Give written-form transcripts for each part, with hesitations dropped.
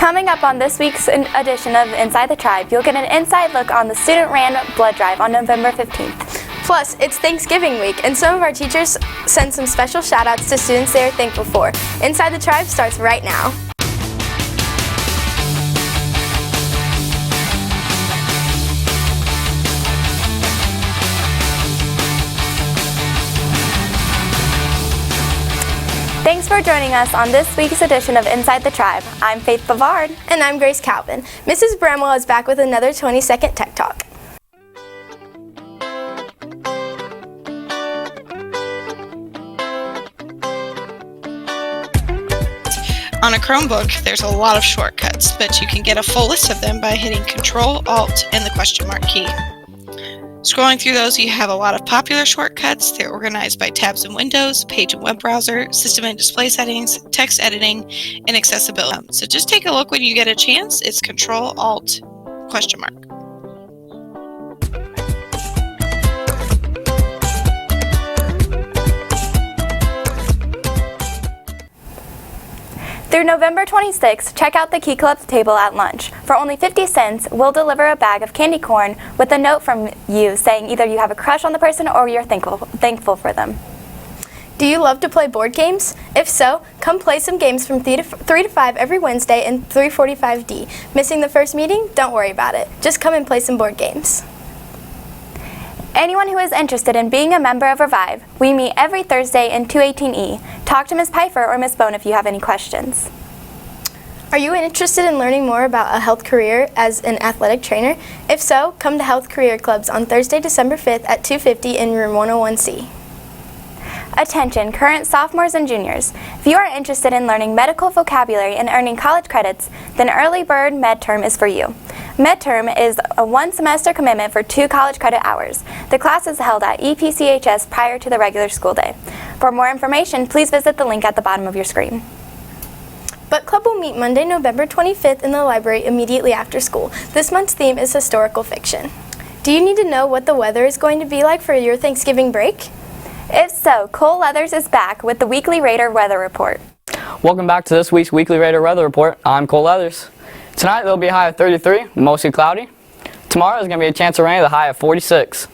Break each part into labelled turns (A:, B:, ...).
A: Coming up on this week's edition of Inside the Tribe, you'll get an inside look on the student-ran blood drive on November 15th.
B: Plus, it's Thanksgiving week, and some of our teachers send some special shout-outs to students they are thankful for. Inside the Tribe starts right now.
A: Thanks for joining us on this week's edition of Inside the Tribe. I'm Faith Bavard.
B: And I'm Grace Calvin. Mrs. Bramwell is back with another 20-second Tech Talk.
C: On a Chromebook, there's a lot of shortcuts, but you can get a full list of them by hitting Control, Alt, and the question mark key. Scrolling through those, you have a lot of popular shortcuts. They're organized by tabs in Windows, page and web browser, system and display settings, text editing, and accessibility. So just take a look when you get a chance. It's Control, Alt, question mark.
A: Through November 26th, check out the Key Club's table at lunch. For only 50 cents, we'll deliver a bag of candy corn with a note from you saying either you have a crush on the person or you're thankful for them.
B: Do you love to play board games? If so, come play some games from 3 to 5 every Wednesday in 345D. Missing the first meeting? Don't worry about it. Just come and play some board games.
A: Anyone who is interested in being a member of Revive, we meet every Thursday in 218E. Talk to Ms. Pfeiffer or Ms. Bone if you have any questions.
B: Are you interested in learning more about a health career as an athletic trainer? If so, come to Health Career Clubs on Thursday, December 5th at 2:50 in room 101C.
A: Attention, current sophomores and juniors. If you are interested in learning medical vocabulary and earning college credits, then Early Bird MedTerm is for you. MedTerm is a one-semester commitment for 2 college credit hours. The class is held at EPCHS prior to the regular school day. For more information, please visit the link at the bottom of your screen.
B: Book Club will meet Monday, November 25th in the library immediately after school. This month's theme is historical fiction. Do you need to know what the weather is going to be like for your Thanksgiving break?
A: If so, Cole Leathers is back with the Weekly Raider Weather Report.
D: Welcome back to this week's Weekly Raider Weather Report. I'm Cole Leathers. Tonight there'll be a high of 33, mostly cloudy. Tomorrow there's going to be a chance of rain with a high of 46.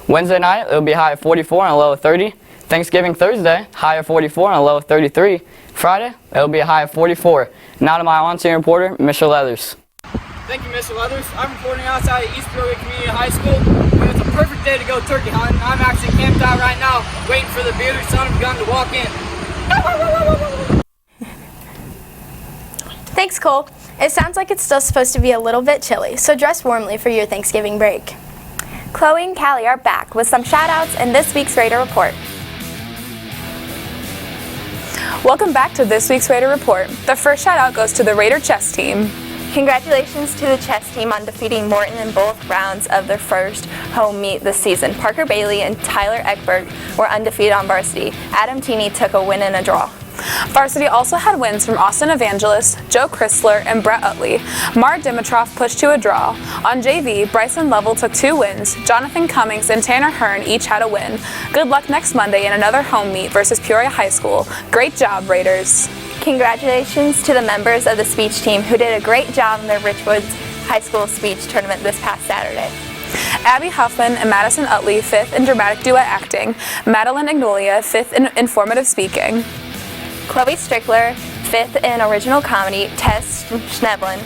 D: Wednesday night there'll be a high of 44 and a low of 30. Thanksgiving Thursday, high of 44 and a low of 33. Friday, it'll be a high of 44. Now to my on-scene reporter, Mr. Leathers.
E: Thank you, Mr. Leathers. I'm reporting outside of East Peoria Community High School, and it's a perfect day to go turkey hunting. I'm actually camped out right now, waiting for the bearded son of a gun to walk in.
B: Thanks, Cole. It sounds like it's still supposed to be a little bit chilly, so dress warmly for your Thanksgiving break.
A: Chloe and Callie are back with some shout-outs in this week's Raider Report.
F: Welcome back to this week's Raider Report. The first shout-out goes to the Raider chess team.
A: Congratulations to the chess team on defeating Morton in both rounds of their first home meet this season. Parker Bailey and Tyler Eckberg were undefeated on varsity. Adam Teeney took a win and a draw.
F: Varsity also had wins from Austin Evangelist, Joe Chrysler, and Brett Utley. Mar Dimitrov pushed to a draw. On JV, Bryson Lovell took 2 wins. Jonathan Cummings and Tanner Hearn each had a win. Good luck next Monday in another home meet versus Peoria High School. Great job, Raiders.
A: Congratulations to the members of the speech team who did a great job in their Richwoods High School speech tournament this past Saturday.
F: Abby Huffman and Madison Utley, 5th in dramatic duet acting. Madeline Ignolia, 5th in informative speaking.
A: Chloe Strickler, 5th in original comedy. Tess Schneblin,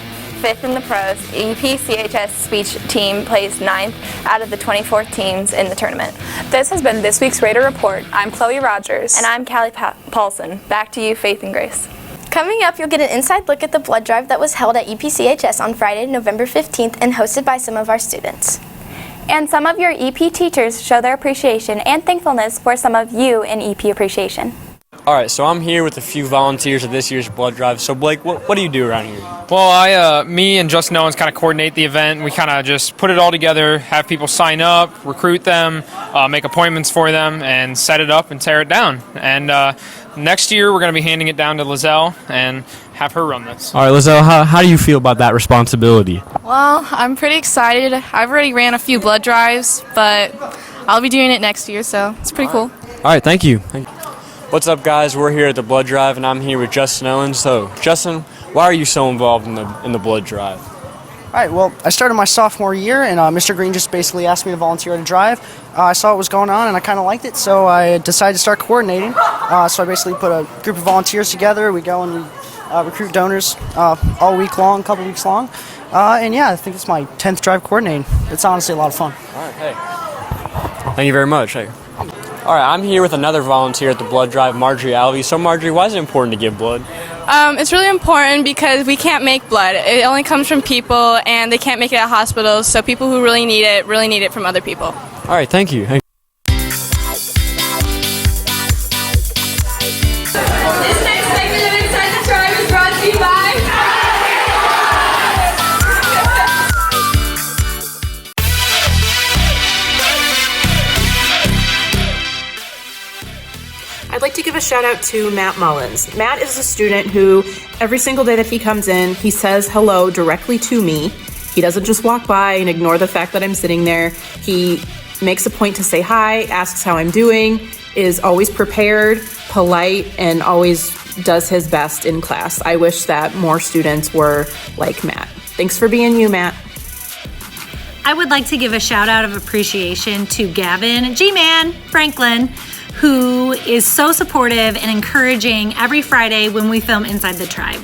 A: 5th in the prose. EPCHS speech team placed 9th out of the 24 teams in the tournament.
F: This has been this week's Raider Report. I'm Chloe Rogers.
A: And I'm Callie Paulson. Back to you, Faith and Grace.
B: Coming up, you'll get an inside look at the blood drive that was held at EPCHS on Friday, November 15th and hosted by some of our students.
A: And some of your EP teachers show their appreciation and thankfulness for some of you in EP appreciation.
G: All right, so I'm here with a few volunteers of this year's blood drive. So Blake, what do you do around here?
H: Well, me and Justin Owens kind of coordinate the event. We kind of just put it all together, have people sign up, recruit them, make appointments for them, and set it up and tear it down. And next year we're going to be handing it down to Lizelle and have her run this.
G: All right, Lizelle, how do you feel about that responsibility?
I: Well, I'm pretty excited. I've already ran a few blood drives, but I'll be doing it next year, so it's pretty cool.
G: All right, thank you. What's up, guys? We're here at the blood drive, and I'm here with Justin Owens. So, Justin, why are you so involved in the blood drive?
J: All right, well, I started my sophomore year, and Mr. Green just basically asked me to volunteer to drive. I saw what was going on, and I kind of liked it, so I decided to start coordinating. So I basically put a group of volunteers together. We go and we recruit donors all week long, a couple weeks long. And yeah, I think it's my 10th drive coordinating. It's honestly a lot of fun.
G: All right, hey. Thank you very much. Hey. All right, I'm here with another volunteer at the blood drive, Marjorie Alvey. So Marjorie, why is it important to give blood?
I: It's really important because we can't make blood. It only comes from people, and they can't make it at hospitals, so people who really need it from other people.
G: All right, thank you.
K: This next segment of Inside the Tribe is brought to you by...
L: I'd like to give a shout out to Matt Mullins. Matt is a student who, every single day that he comes in, he says hello directly to me. He doesn't just walk by and ignore the fact that I'm sitting there. He makes a point to say hi, asks how I'm doing, is always prepared, polite, and always does his best in class. I wish that more students were like Matt. Thanks for being you, Matt.
M: I would like to give a shout out of appreciation to Gavin G-Man Franklin, who is so supportive and encouraging every Friday when we film Inside the Tribe.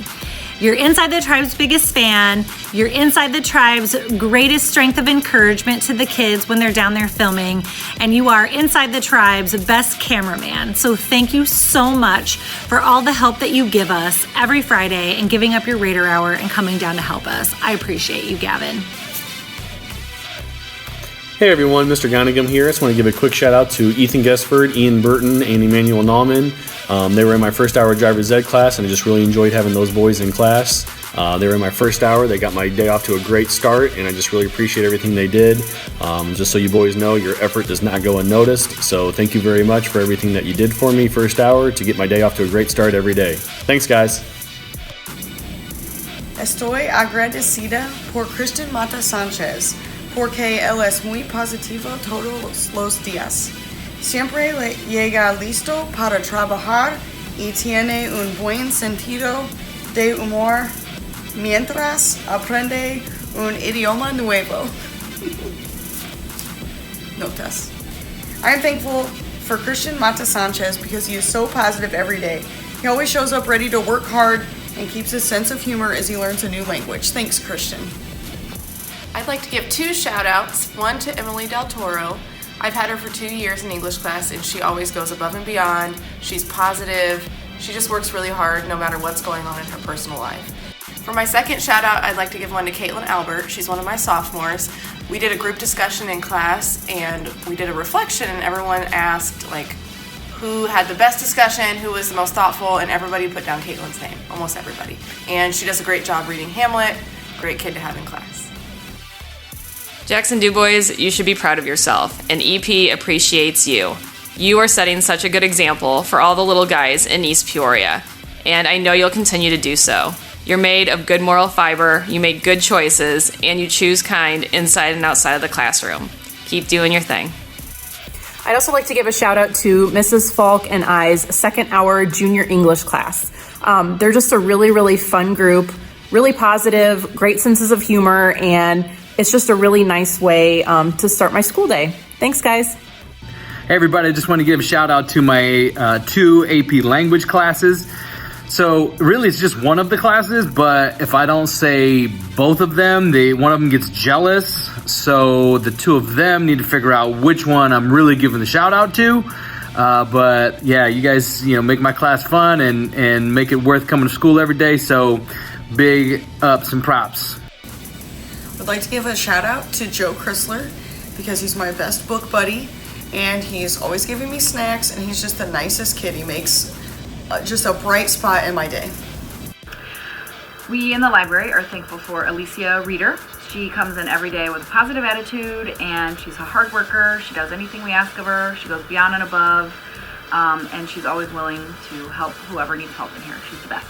M: You're Inside the Tribe's biggest fan. You're Inside the Tribe's greatest strength of encouragement to the kids when they're down there filming. And you are Inside the Tribe's best cameraman. So thank you so much for all the help that you give us every Friday and giving up your Raider Hour and coming down to help us. I appreciate you, Gavin.
N: Hey everyone, Mr. Gonigam here. I just want to give a quick shout out to Ethan Gesford, Ian Burton, and Emmanuel Nauman. They were in my first hour driver's ed class, and I just really enjoyed having those boys in class. They were in my first hour. They got my day off to a great start, and I just really appreciate everything they did. Just so you boys know, your effort does not go unnoticed. So thank you very much for everything that you did for me first hour to get my day off to a great start every day. Thanks, guys.
O: Estoy agradecida por Christian Mata Sánchez, porque él es muy positivo todos los días. Siempre le llega listo para trabajar y tiene un buen sentido de humor mientras aprende un idioma nuevo. Notas. I am thankful for Christian Mata Sánchez because he is so positive every day. He always shows up ready to work hard and keeps his sense of humor as he learns a new language. Thanks, Christian.
P: I'd like to give two shout outs, one to Emily Del Toro. I've had her for 2 years in English class and she always goes above and beyond. She's positive. She just works really hard no matter what's going on in her personal life. For my second shout out, I'd like to give one to Caitlin Albert. She's one of my sophomores. We did a group discussion in class and we did a reflection and everyone asked who had the best discussion, who was the most thoughtful, and everybody put down Caitlin's name, almost everybody. And she does a great job reading Hamlet. Great kid to have in class.
Q: Jackson DuBois, you should be proud of yourself, and EP appreciates you. You are setting such a good example for all the little guys in East Peoria, and I know you'll continue to do so. You're made of good moral fiber, you make good choices, and you choose kind inside and outside of the classroom. Keep doing your thing.
L: I'd also like to give a shout out to Mrs. Falk and I's second hour junior English class. They're just a really, really fun group, really positive, great senses of humor, and it's just a really nice way to start my school day. Thanks, guys.
R: Hey, everybody. I just want to give a shout out to my 2 AP language classes. So really, it's just one of the classes, but if I don't say both of them, one of them gets jealous. So the 2 of them need to figure out which one I'm really giving the shout out to. But yeah, you guys, make my class fun and make it worth coming to school every day. So big ups and props.
O: I'd like to give a shout out to Joe Chrysler because he's my best book buddy and he's always giving me snacks and he's just the nicest kid. He makes just a bright spot in my day.
S: We in the library are thankful for Alicia Reeder. She comes in every day with a positive attitude and she's a hard worker. She does anything we ask of her. She goes beyond and above and she's always willing to help whoever needs help in here. She's the best.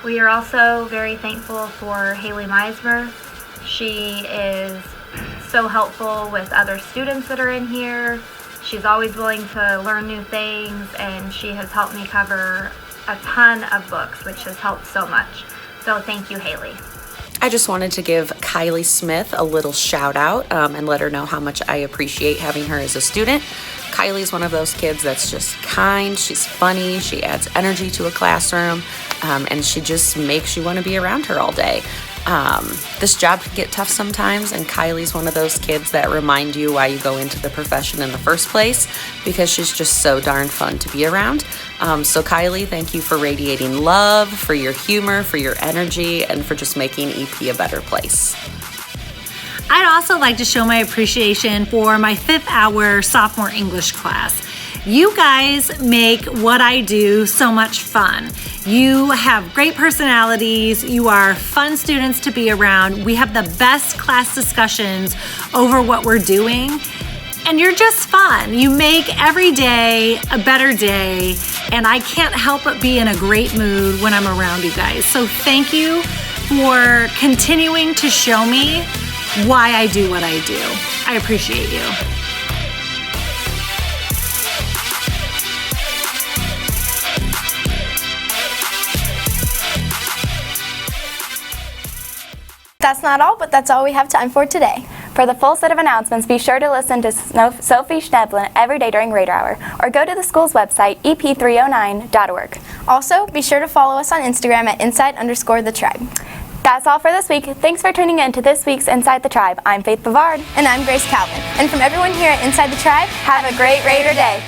T: We are also very thankful for Haley Meismer. She is so helpful with other students that are in here. She's always willing to learn new things, and she has helped me cover a ton of books, which has helped so much. So thank you, Haley.
U: I just wanted to give Kylie Smith a little shout out and let her know how much I appreciate having her as a student. Kylie's one of those kids that's just kind, she's funny, she adds energy to a classroom, and she just makes you want to be around her all day. This job can get tough sometimes, and Kylie's one of those kids that remind you why you go into the profession in the first place, because she's just so darn fun to be around. So Kylie, thank you for radiating love, for your humor, for your energy, and for just making EP a better place.
M: I'd also like to show my appreciation for my 5th hour sophomore English class. You guys make what I do so much fun. You have great personalities. You are fun students to be around. We have the best class discussions over what we're doing. And you're just fun. You make every day a better day. And I can't help but be in a great mood when I'm around you guys. So thank you for continuing to show me why I do what I do. I appreciate you.
B: That's not all, but that's all we have time for today.
A: For the full set of announcements, be sure to listen to Sophie Schneblin every day during Radar Hour, or go to the school's website, ep309.org.
B: Also, be sure to follow us on Instagram at inside_the-tribe.
A: That's all for this week. Thanks for tuning in to this week's Inside the Tribe. I'm Faith Bavard.
B: And I'm Grace Calvin. And from everyone here at Inside the Tribe,
A: have a great Raider Day.